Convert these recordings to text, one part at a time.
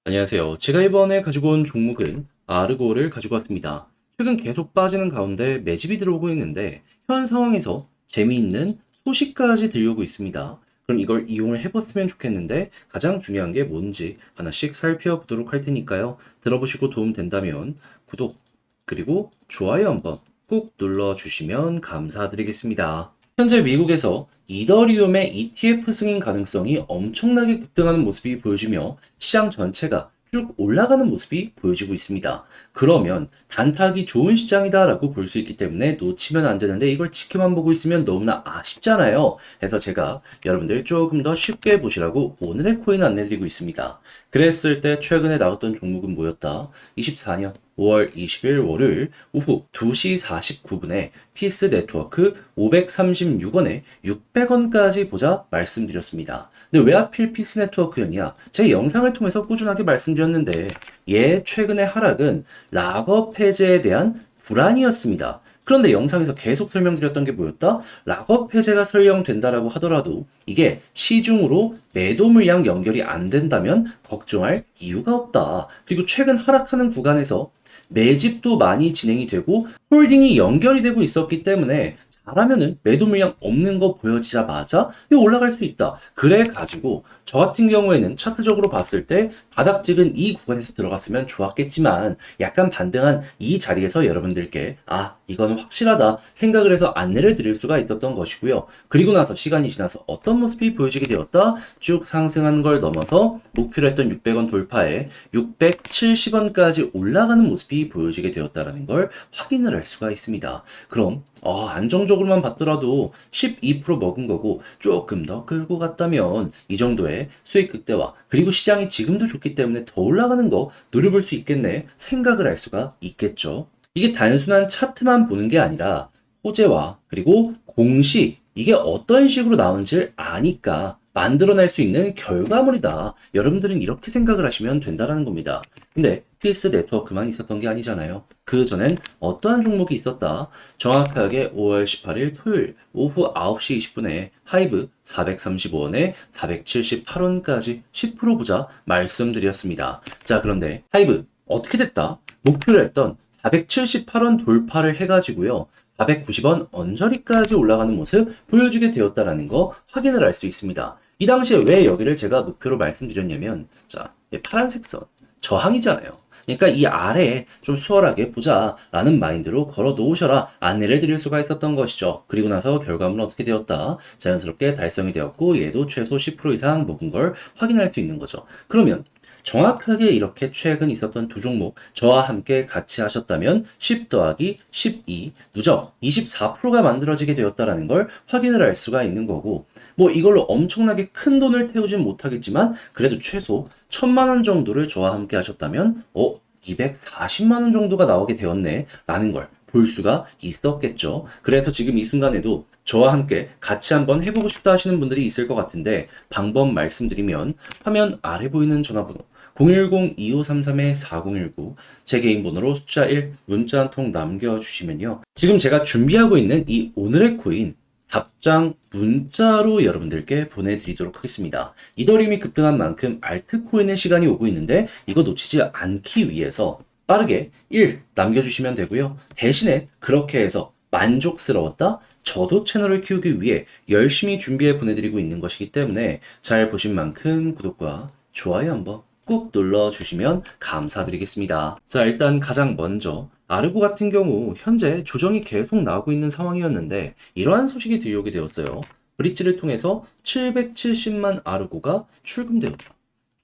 안녕하세요. 제가 이번에 가지고 온 종목은 아르고를 가지고 왔습니다. 최근 계속 빠지는 가운데 매집이 들어오고 있는데 현 상황에서 재미있는 소식까지 들려오고 있습니다. 그럼 이걸 이용을 해봤으면 좋겠는데 가장 중요한 게 뭔지 하나씩 살펴보도록 할 테니까요. 들어보시고 도움 된다면 구독 그리고 좋아요 한번 꾹 눌러주시면 감사드리겠습니다. 현재 미국에서 이더리움의 ETF 승인 가능성이 엄청나게 급등하는 모습이 보여지며 시장 전체가 쭉 올라가는 모습이 보여지고 있습니다. 그러면 단타하기 좋은 시장이다라고 볼 수 있기 때문에 놓치면 안 되는데 이걸 지켜만 보고 있으면 너무나 아쉽잖아요. 그래서 제가 여러분들 조금 더 쉽게 보시라고 오늘의 코인 안내드리고 있습니다. 그랬을 때 최근에 나왔던 종목은 뭐였다? 24년 5월 20일 월요일 오후 2시 49분에 피스 네트워크 536원에 600원까지 보자 말씀드렸습니다. 근데 왜 하필 피스 네트워크였냐? 제 영상을 통해서 꾸준하게 말씀드렸는데 얘 최근의 하락은 락업 해제에 대한 불안이었습니다. 그런데 영상에서 계속 설명드렸던 게 뭐였다? 락업 해제가 설령된다라고 하더라도 이게 시중으로 매도 물량 연결이 안 된다면 걱정할 이유가 없다. 그리고 최근 하락하는 구간에서 매집도 많이 진행이 되고 홀딩이 연결이 되고 있었기 때문에 잘하면은 매도 물량 없는 거 보여지자마자 이거 올라갈 수 있다. 그래 가지고 저 같은 경우에는 차트적으로 봤을 때 바닥 찍은 이 구간에서 들어갔으면 좋았겠지만 약간 반등한 이 자리에서 여러분들께 이건 확실하다 생각을 해서 안내를 드릴 수가 있었던 것이고요. 그리고 나서 시간이 지나서 어떤 모습이 보여지게 되었다? 쭉 상승한 걸 넘어서 목표로 했던 600원 돌파에 670원까지 올라가는 모습이 보여지게 되었다는 걸 확인을 할 수가 있습니다. 그럼 안정적으로만 봤더라도 12% 먹은 거고 조금 더 끌고 갔다면 이 정도의 수익 극대화 그리고 시장이 지금도 좋기 때문에 더 올라가는 거 노려볼 수 있겠네 생각을 할 수가 있겠죠. 이게 단순한 차트만 보는 게 아니라 호재와 그리고 공식 이게 어떤 식으로 나온지를 아니까 만들어낼 수 있는 결과물이다. 여러분들은 이렇게 생각을 하시면 된다는 겁니다. 근데 피스 네트워크만 있었던 게 아니잖아요. 그 전엔 어떠한 종목이 있었다. 정확하게 5월 18일 토요일 오후 9시 20분에 하이브 435원에 478원까지 10% 보자 말씀드렸습니다. 자, 그런데 하이브 어떻게 됐다? 목표로 했던 478원 돌파를 해가지고요. 490원 언저리까지 올라가는 모습 보여주게 되었다라는 거 확인을 할 수 있습니다. 이 당시에 왜 여기를 제가 목표로 말씀드렸냐면, 자, 파란색 선, 저항이잖아요. 그러니까 이 아래에 좀 수월하게 보자라는 마인드로 걸어 놓으셔라 안내를 드릴 수가 있었던 것이죠. 그리고 나서 결과물은 어떻게 되었다? 자연스럽게 달성이 되었고 얘도 최소 10% 이상 먹은 걸 확인할 수 있는 거죠. 그러면 정확하게 이렇게 최근 있었던 두 종목 저와 함께 같이 하셨다면 10 더하기 12 누적 24%가 만들어지게 되었다는 걸 확인을 할 수가 있는 거고 뭐 이걸로 엄청나게 큰 돈을 태우진 못하겠지만 그래도 최소 1000만 원 정도를 저와 함께 하셨다면 240만 원 정도가 나오게 되었네 라는 걸 볼 수가 있었겠죠. 그래서 지금 이 순간에도 저와 함께 같이 한번 해보고 싶다 하시는 분들이 있을 것 같은데 방법 말씀드리면 화면 아래 보이는 전화번호 010-2533-4019 제 개인 번호로 숫자 1 문자 한 통 남겨주시면요. 지금 제가 준비하고 있는 이 오늘의 코인 답장 문자로 여러분들께 보내드리도록 하겠습니다. 이더리움이 급등한 만큼 알트코인의 시간이 오고 있는데 이거 놓치지 않기 위해서 빠르게 1 남겨주시면 되고요. 대신에 그렇게 해서 만족스러웠다? 저도 채널을 키우기 위해 열심히 준비해 보내드리고 있는 것이기 때문에 잘 보신 만큼 구독과 좋아요 한번 꾹 눌러주시면 감사드리겠습니다. 자, 일단 가장 먼저 아르고 같은 경우 현재 조정이 계속 나오고 있는 상황이었는데 이러한 소식이 들려오게 되었어요. 브릿지를 통해서 770만 아르고가 출금되었다.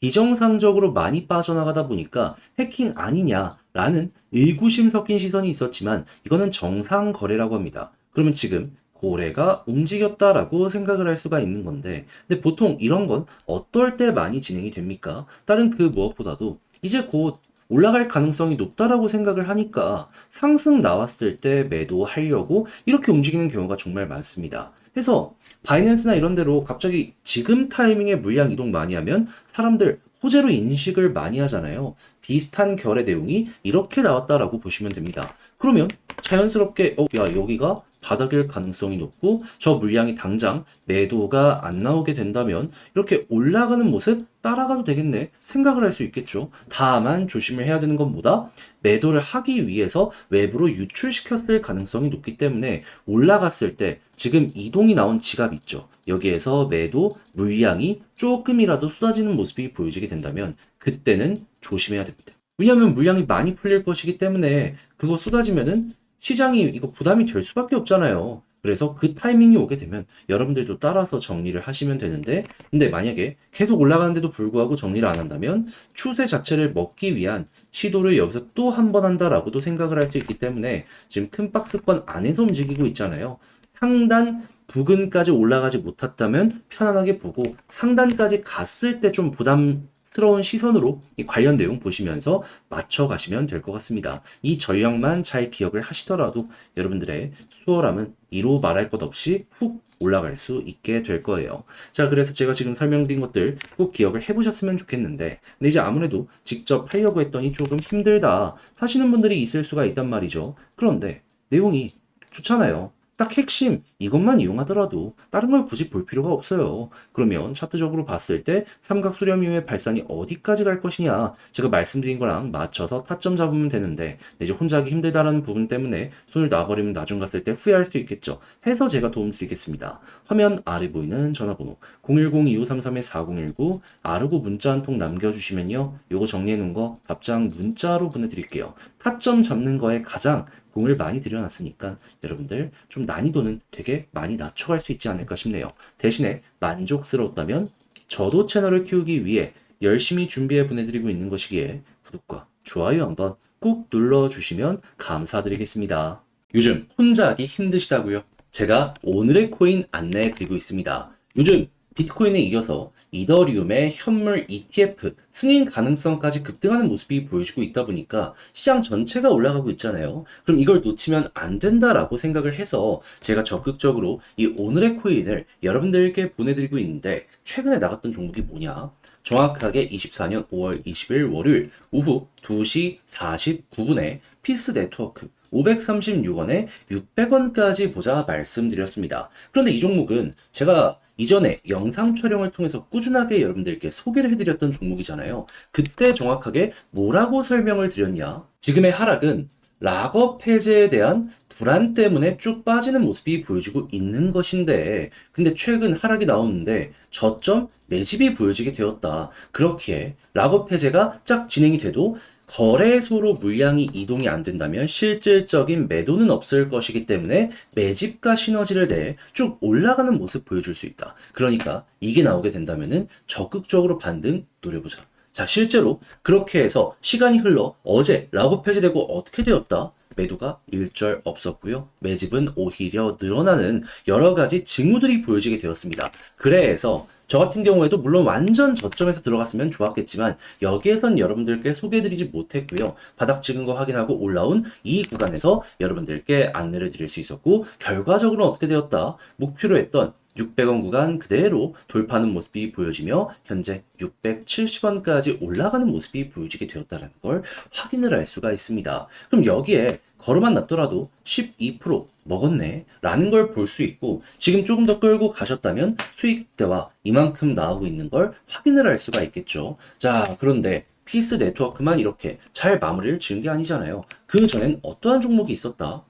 비정상적으로 많이 빠져나가다 보니까 해킹 아니냐라는 의구심 섞인 시선이 있었지만 이거는 정상 거래라고 합니다. 그러면 지금 고래가 움직였다라고 생각을 할 수가 있는 건데 근데 보통 이런 건 어떨 때 많이 진행이 됩니까? 다른 그 무엇보다도 이제 곧 올라갈 가능성이 높다라고 생각을 하니까 상승 나왔을 때 매도하려고 이렇게 움직이는 경우가 정말 많습니다. 그래서 바이낸스나 이런 데로 갑자기 지금 타이밍에 물량 이동 많이 하면 사람들 호재로 인식을 많이 하잖아요. 비슷한 결의 내용이 이렇게 나왔다라고 보시면 됩니다. 그러면 자연스럽게 야 여기가 바닥일 가능성이 높고 저 물량이 당장 매도가 안 나오게 된다면 이렇게 올라가는 모습 따라가도 되겠네 생각을 할 수 있겠죠. 다만 조심을 해야 되는 건 뭐다? 매도를 하기 위해서 외부로 유출시켰을 가능성이 높기 때문에 올라갔을 때 지금 이동이 나온 지갑 있죠. 여기에서 매도 물량이 조금이라도 쏟아지는 모습이 보여지게 된다면 그때는 조심해야 됩니다. 왜냐하면 물량이 많이 풀릴 것이기 때문에 그거 쏟아지면은 시장이 이거 부담이 될 수밖에 없잖아요. 그래서 그 타이밍이 오게 되면 여러분들도 따라서 정리를 하시면 되는데, 근데 만약에 계속 올라가는데도 불구하고 정리를 안 한다면 추세 자체를 먹기 위한 시도를 여기서 또 한 번 한다라고도 생각을 할 수 있기 때문에 지금 큰 박스권 안에서 움직이고 있잖아요. 상단 부근까지 올라가지 못했다면 편안하게 보고 상단까지 갔을 때 좀 부담스러운 시선으로 이 관련 내용 보시면서 맞춰 가시면 될 것 같습니다. 이 전략만 잘 기억을 하시더라도 여러분들의 수월함은 이로 말할 것 없이 훅 올라갈 수 있게 될 거예요. 자, 그래서 제가 지금 설명드린 것들 꼭 기억을 해보셨으면 좋겠는데, 근데 이제 아무래도 직접 하려고 했더니 조금 힘들다 하시는 분들이 있을 수가 있단 말이죠. 그런데 내용이 좋잖아요. 딱 핵심 이것만 이용하더라도 다른 걸 굳이 볼 필요가 없어요. 그러면 차트적으로 봤을 때 삼각 수렴 이후에 발산이 어디까지 갈 것이냐 제가 말씀드린 거랑 맞춰서 타점 잡으면 되는데 이제 혼자 하기 힘들다라는 부분 때문에 손을 놔버리면 나중 갔을 때 후회할 수도 있겠죠. 해서 제가 도움 드리겠습니다. 화면 아래 보이는 전화번호 010-2533-4019 아르고 문자 한 통 남겨주시면요. 요거 정리해 놓은 거 답장 문자로 보내드릴게요. 타점 잡는 거에 가장 공을 많이 들여놨으니까 여러분들 좀 난이도는 되게 많이 낮춰갈 수 있지 않을까 싶네요. 대신에 만족스러웠다면 저도 채널을 키우기 위해 열심히 준비해 보내드리고 있는 것이기에 구독과 좋아요 한번 꼭 눌러주시면 감사드리겠습니다. 요즘 혼자 하기 힘드시다고요? 제가 오늘의 코인 안내해 드리고 있습니다. 요즘 비트코인에 이어서 이더리움의 현물 ETF 승인 가능성까지 급등하는 모습이 보여지고 있다 보니까 시장 전체가 올라가고 있잖아요. 그럼 이걸 놓치면 안 된다라고 생각을 해서 제가 적극적으로 이 오늘의 코인을 여러분들께 보내드리고 있는데 최근에 나갔던 종목이 뭐냐? 정확하게 24년 5월 20일 월요일 오후 2시 49분에 피스 네트워크 536원에 600원까지 보자 말씀드렸습니다. 그런데 이 종목은 제가 이전에 영상 촬영을 통해서 꾸준하게 여러분들께 소개를 해드렸던 종목이잖아요. 그때 정확하게 뭐라고 설명을 드렸냐? 지금의 하락은 락업 해제에 대한 불안 때문에 쭉 빠지는 모습이 보여지고 있는 것인데, 근데 최근 하락이 나오는데 저점 매집이 보여지게 되었다. 그렇기에 락업 해제가 쫙 진행이 돼도 거래소로 물량이 이동이 안 된다면 실질적인 매도는 없을 것이기 때문에 매집과 시너지를 내 쭉 올라가는 모습 보여줄 수 있다. 그러니까 이게 나오게 된다면은 적극적으로 반등 노려보자. 자, 실제로 그렇게 해서 시간이 흘러 어제 락업 해제되고 어떻게 되었다? 매도가 일절 없었고요. 매집은 오히려 늘어나는 여러 가지 징후들이 보여지게 되었습니다. 그래서 저 같은 경우에도 물론 완전 저점에서 들어갔으면 좋았겠지만 여기에선 여러분들께 소개해드리지 못했고요. 바닥 찍은 거 확인하고 올라온 이 구간에서 여러분들께 안내를 드릴 수 있었고 결과적으로 어떻게 되었다? 목표로 했던 600원 구간 그대로 돌파하는 모습이 보여지며 현재 670원까지 올라가는 모습이 보여지게 되었다는 걸 확인을 할 수가 있습니다. 그럼 여기에 걸어만 놨더라도 12% 먹었네 라는 걸 볼 수 있고 지금 조금 더 끌고 가셨다면 수익대와 이만큼 나오고 있는 걸 확인을 할 수가 있겠죠. 자, 그런데 피스 네트워크만 이렇게 잘 마무리를 지은 게 아니잖아요. 그 전엔 어떠한 종목이 있었다?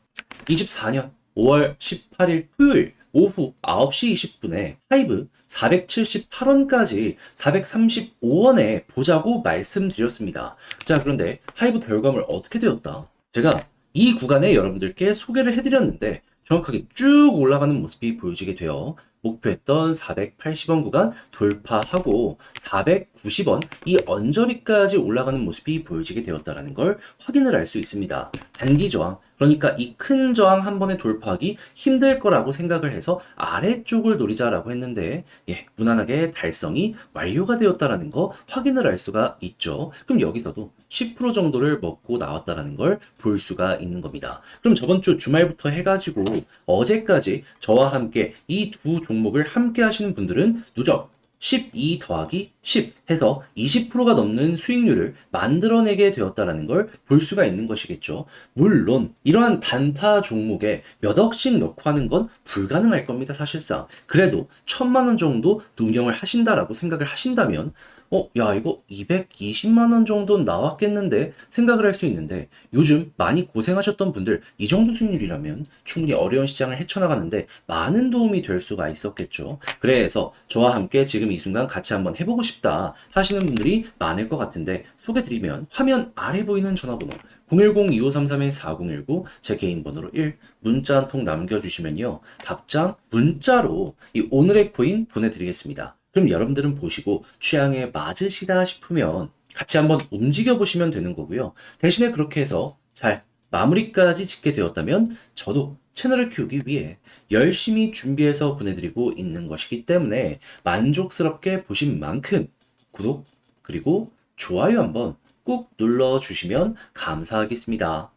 24년 5월 18일 토요일 오후 9시 20분에 하이브 478원까지 435원에 보자고 말씀드렸습니다. 자, 그런데 하이브 결과물 어떻게 되었다? 제가 이 구간에 여러분들께 소개를 해드렸는데 정확하게 쭉 올라가는 모습이 보여지게 되어 목표했던 480원 구간 돌파하고 490원 이 언저리까지 올라가는 모습이 보여지게 되었다는 걸 확인을 할 수 있습니다. 단기 저항, 그러니까 이 큰 저항 한 번에 돌파하기 힘들 거라고 생각을 해서 아래쪽을 노리자라고 했는데 무난하게 달성이 완료가 되었다는 거 확인을 할 수가 있죠. 그럼 여기서도 10% 정도를 먹고 나왔다는 걸 볼 수가 있는 겁니다. 그럼 저번 주 주말부터 해가지고 어제까지 저와 함께 이 두 종목을 함께 하시는 분들은 누적 12 더하기 10 해서 20%가 넘는 수익률을 만들어내게 되었다라는 걸 볼 수가 있는 것이겠죠. 물론 이러한 단타 종목에 몇 억씩 넣고 하는 건 불가능할 겁니다, 사실상. 그래도 1,000만 원 정도 운영을 하신다라고 생각을 하신다면 야, 이거 220만 원 정도는 나왔겠는데 생각을 할 수 있는데 요즘 많이 고생하셨던 분들 이 정도 수익률이라면 충분히 어려운 시장을 헤쳐나가는데 많은 도움이 될 수가 있었겠죠. 그래서 저와 함께 지금 이 순간 같이 한번 해보고 싶다 하시는 분들이 많을 것 같은데 소개드리면 화면 아래 보이는 전화번호 010-2533-4019 제 개인 번호로 1 문자 한 통 남겨주시면요. 답장 문자로 이 오늘의 코인 보내드리겠습니다. 그럼 여러분들은 보시고 취향에 맞으시다 싶으면 같이 한번 움직여 보시면 되는 거고요. 대신에 그렇게 해서 잘 마무리까지 짓게 되었다면 저도 채널을 키우기 위해 열심히 준비해서 보내드리고 있는 것이기 때문에 만족스럽게 보신 만큼 구독 그리고 좋아요 한번 꾹 눌러주시면 감사하겠습니다.